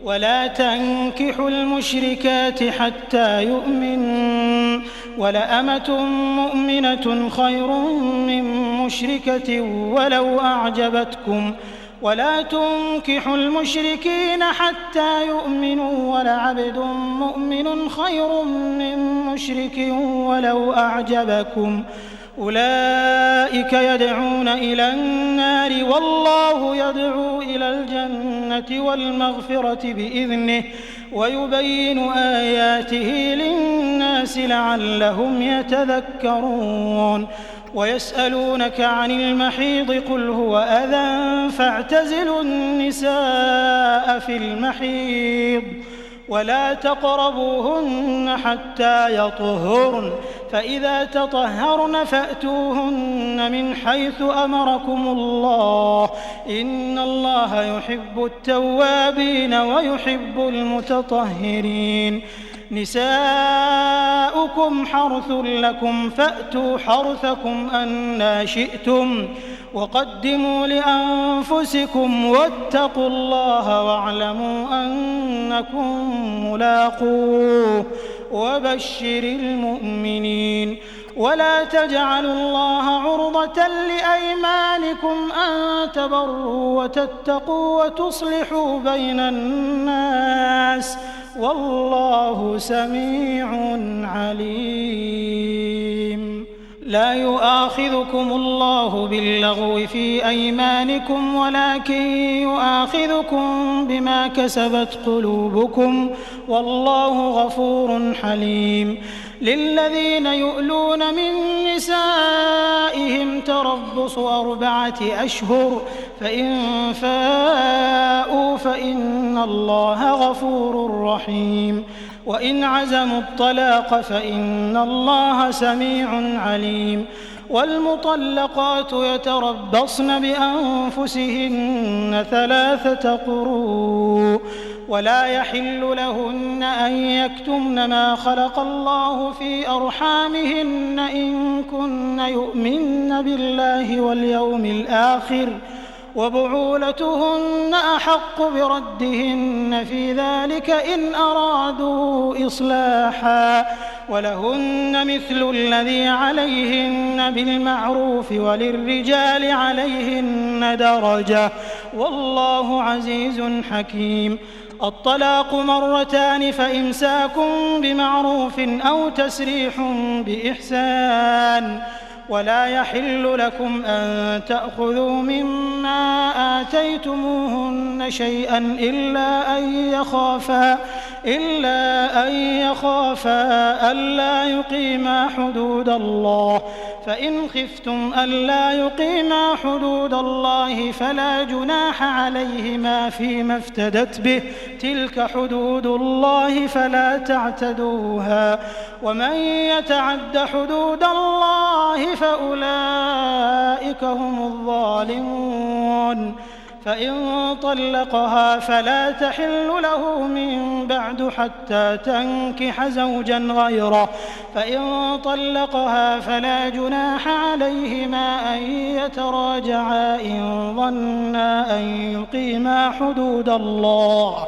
ولا تنكحوا المشركات حتى يؤمنوا ولأمة مؤمنة خير من مشركة ولو أعجبتكم ولا تنكحوا المشركين حتى يؤمنوا ولعبد مؤمن خير من مشرك ولو أعجبكم أولئك يدعون إلى النار والله يدعو إلى الجنة والمغفرة بإذنه ويبين آياته للناس لعلهم يتذكرون ويسألونك عن المحيض قل هو أذى فاعتزلوا النساء في المحيض ولا تقربوهن حتى يطهرن فإذا تطهرن فأتوهن من حيث أمركم الله إن الله يحب التوابين ويحب المتطهرين نساؤكم حرث لكم فأتوا حرثكم أنى شئتم وقدموا لأنفسكم واتقوا الله واعلموا أنكم ملاقوه وبشر المؤمنين ولا تجعلوا الله عرضة لأيمانكم أن تبروا وتتقوا وتصلحوا بين الناس والله سميع عليم لا يؤاخذكم الله باللغو في أيمانكم ولكن يؤاخذكم بما كسبت قلوبكم والله غفور حليم للذين يؤلون من نسائهم تربص 4 أشهر فإن فاءوا فإن الله غفور رحيم وإن عزموا الطلاق فإن الله سميع عليم والمطلقات يتربصن بأنفسهن 3 قروء ولا يحل لهن أن يكتمن ما خلق الله في أرحامهن إن كن يؤمن بالله واليوم الآخر وبعولتهن أحق بردهن في ذلك إن أرادوا إصلاحا ولهن مثل الذي عليهن بالمعروف وللرجال عليهن درجة والله عزيز حكيم الطلاق 2 فإمساك بمعروف أو تسريح بإحسان ولا يحل لكم أن تأخذوا مما آتيتموهن شيئا إلا أن يخافا ألا يقيما حدود الله فإن خفتم ألا يقيما حدود الله فلا جناح عليهما فيما افتدت به تلك حدود الله فلا تعتدوها ومن يتعد حدود الله فأولئك هم الظالمون فإن طلقها فلا تحل له من بعد حتى تنكح زوجا غيره فإن طلقها فلا جناح عليهما أن يتراجعا إن ظنا أن يقيما حدود الله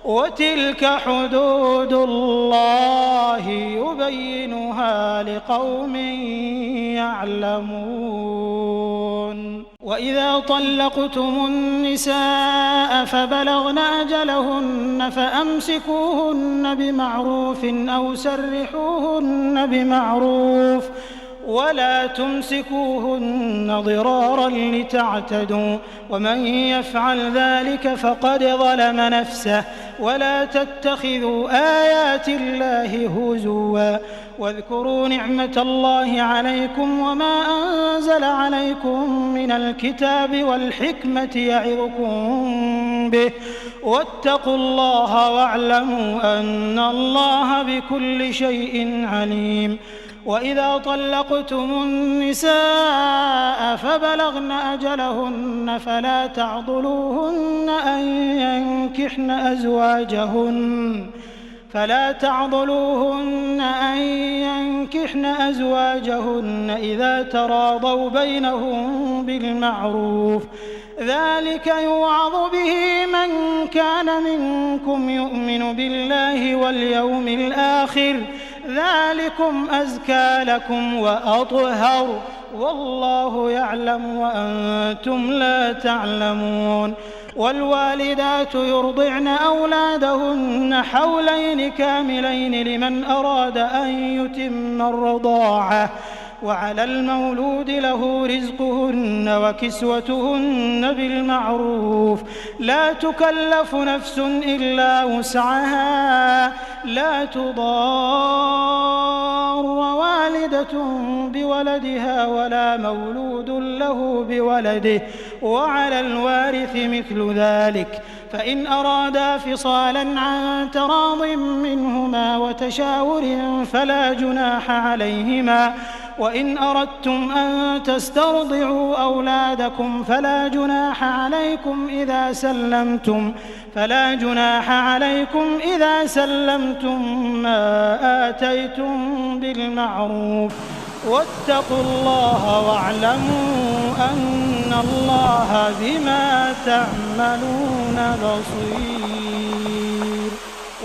وتلك حدود الله يبينها لقوم يعلمون وإذا طلقتم النساء فبلغن أجلهن فأمسكوهن بمعروف أو سرحوهن بمعروف ولا تمسكوهن ضرارا لتعتدوا ومن يفعل ذلك فقد ظلم نفسه ولا تتخذوا آيات الله هزوا واذكروا نعمة الله عليكم وما أنزل عليكم من الكتاب والحكمة يعظكم به واتقوا الله واعلموا أن الله بكل شيء عليم وإذا طلقتم النساء فبلغن أجلهن فلا تعضلوهن أن ينكحن أزواجهن إذا تراضوا بينهم بالمعروف ذلك يوعظ به من كان منكم يؤمن بالله واليوم الآخر ذلكم أزكى لكم وأطهر والله يعلم وأنتم لا تعلمون والوالدات يرضعن أولادهن حولين كاملين لمن أراد أن يتم الرضاعة وعلى المولود له رزقهن وكسوتهن بالمعروف لا تكلف نفس إلا وسعها لا تضار والدة بولدها ولا مولود له بولده وعلى الوارث مثل ذلك فإن أرادا فصالا عن تراض منهما وتشاور فلا جناح عليهما وإن أردتم أن تسترضعوا أولادكم فلا جناح عليكم إذا سلمتم ما آتيتم بالمعروف واتقوا الله واعلموا أن الله بما تعملون بصير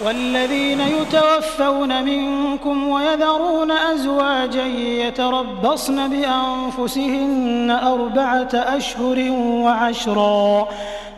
والذين يتوفون منكم ويذرون أزواجا يتربصن بأنفسهن 4 أشهر وعشرا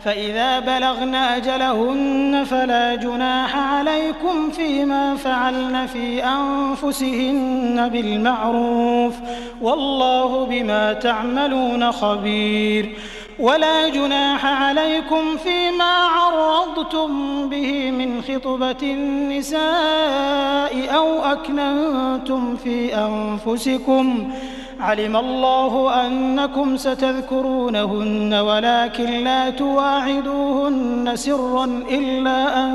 فإذا بلغن أجلهن فلا جناح عليكم فيما فعلن في أنفسهن بالمعروف والله بما تعملون خبير ولا جناح عليكم فيما عرضتم به من خطبة النساء أو أكننتم في أنفسكم علم الله أنكم ستذكرونهن ولكن لا تواعدوهن سرا إلا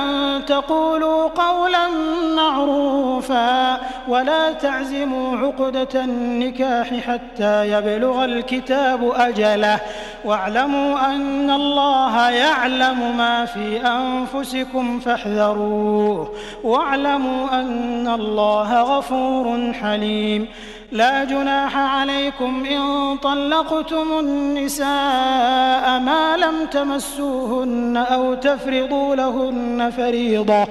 أن تقولوا قولا معروفا ولا تعزموا عقدة النكاح حتى يبلغ الكتاب أجله واعلموا أن الله يعلم ما في أنفسكم فاحذروه واعلموا أن الله غفور حليم لا جناح عليكم إن طلقتم النساء ما لم تمسوهن أو تفرضوا لهن فريضة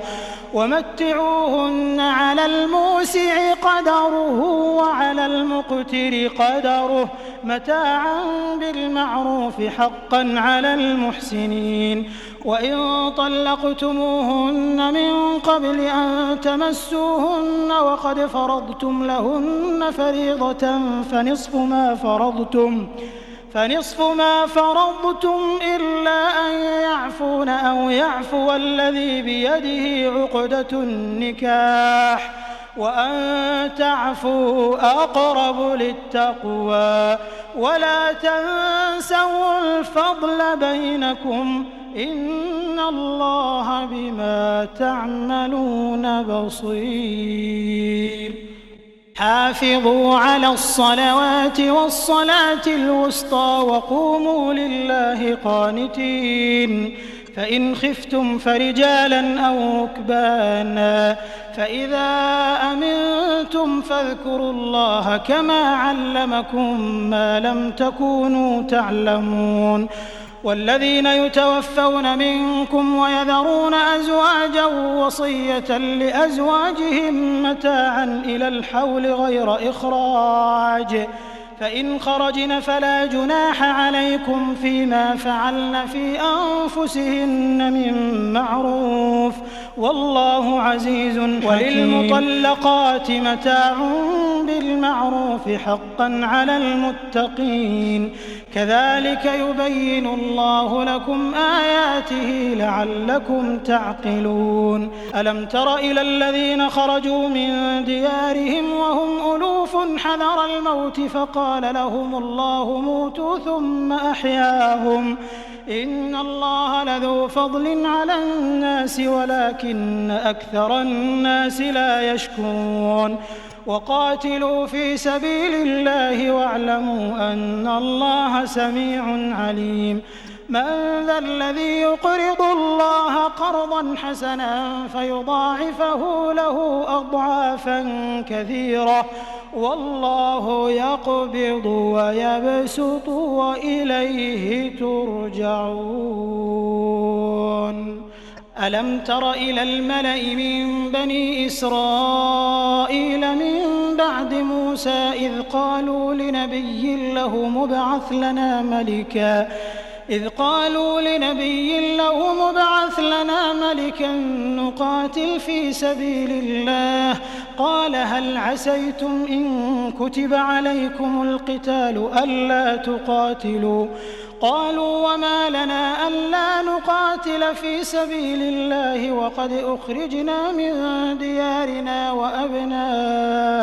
ومتعوهن على الموسع قدره وعلى المقتر قدره متاعا بالمعروف حقا على المحسنين وإن طلقتموهن من قبل أن تمسوهن وقد فرضتم لهن فريضة فنصف ما فرضتم إلا أن يعفون أو يعفو الذي بيده عقدة النكاح وأن تعفوا أقرب للتقوى ولا تنسوا الفضل بينكم إن الله بما تعملون بصير حافظوا على الصلوات والصلاة الوسطى وقوموا لله قانتين فإن خفتم فرجالا أو ركبانا فإذا أمنتم فاذكروا الله كما علمكم ما لم تكونوا تعلمون والذين يتوفون منكم ويذرون أزواجا وصية لأزواجهم متاعا إلى الحول غير إخراج فإن خرجن فلا جناح عليكم فيما فعلن في أنفسهن من معروف والله عزيز حكيم وللمطلقات متاع بالمعروف حقا على المتقين كذلك يبين الله لكم آياته لعلكم تعقلون ألم تر إلى الذين خرجوا من ديارهم وهم ألوف حذر الموت فقال لهم الله موتوا ثم أحياهم إن الله لذو فضل على الناس ولكن أكثر الناس لا يشكرون وقاتلوا في سبيل الله واعلموا أن الله سميع عليم من ذا الذي يقرض الله قرضا حسنا فيضاعفه له أضعافا كثيرة والله يقبض ويبسط وإليه ترجعون ألم تر إلى الملأ من بني إسرائيل من بعد موسى إذ قالوا لنبي له مبعث لنا ملكا نقاتل في سبيل الله قال هل عسيتم إن كتب عليكم القتال ألا تقاتلوا قالوا وما لنا ألا نقاتل في سبيل الله وقد أخرجنا من ديارنا وأبنائنا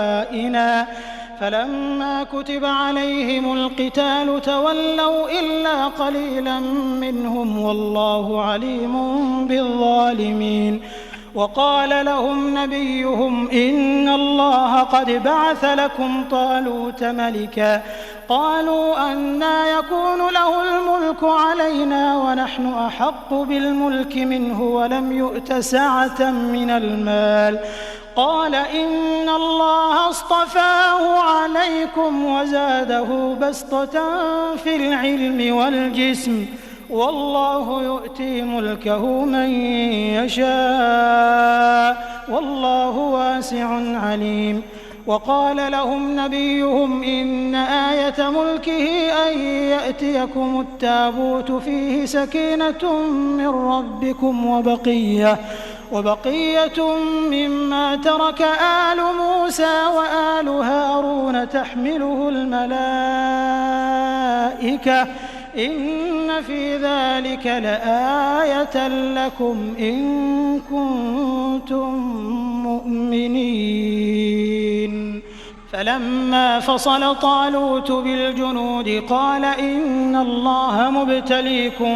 فلما كتب عليهم القتال تولوا إلا قليلا منهم والله عليم بالظالمين وقال لهم نبيهم إن الله قد بعث لكم طالوت ملكا قالوا أنى يكون له الملك علينا ونحن أحق بالملك منه ولم يؤت سعة من المال قال إن الله اصطفاه عليكم وزاده بسطة في العلم والجسم والله يؤتي ملكه من يشاء والله واسع عليم وقال لهم نبيهم إن آية ملكه أن يأتيكم التابوت فيه سكينة من ربكم وبقية مما ترك آل موسى وآل هارون تحمله الملائكة إن في ذلك لآية لكم إن كنتم مؤمنين فلما فصل طالوت بالجنود قال إن الله مبتليكم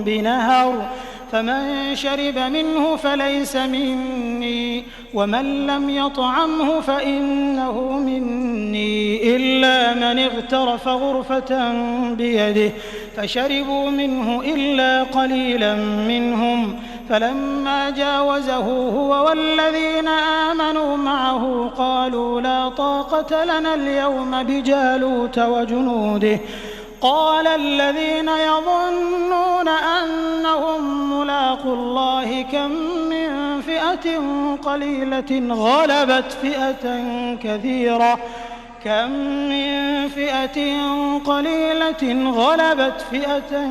بنهر فمن شرب منه فليس مني ومن لم يطعمه فإنه مني إلا من اغترف غرفة بيده فشربوا منه إلا قليلا منهم فلما جاوزه هو والذين آمنوا معه قالوا لا طاقة لنا اليوم بجالوت وجنوده قال الذين يظنون أنهم ملاقو الله كم من فئة قليلة غلبت فئة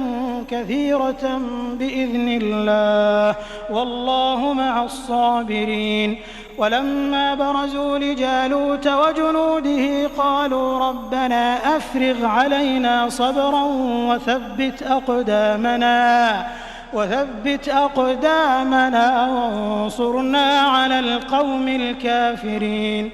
كثيرة بإذن الله والله مع الصابرين ولما برزوا لجالوت وجنوده قالوا ربنا أفرغ علينا صبرا وثبت أقدامنا وانصرنا على القوم الكافرين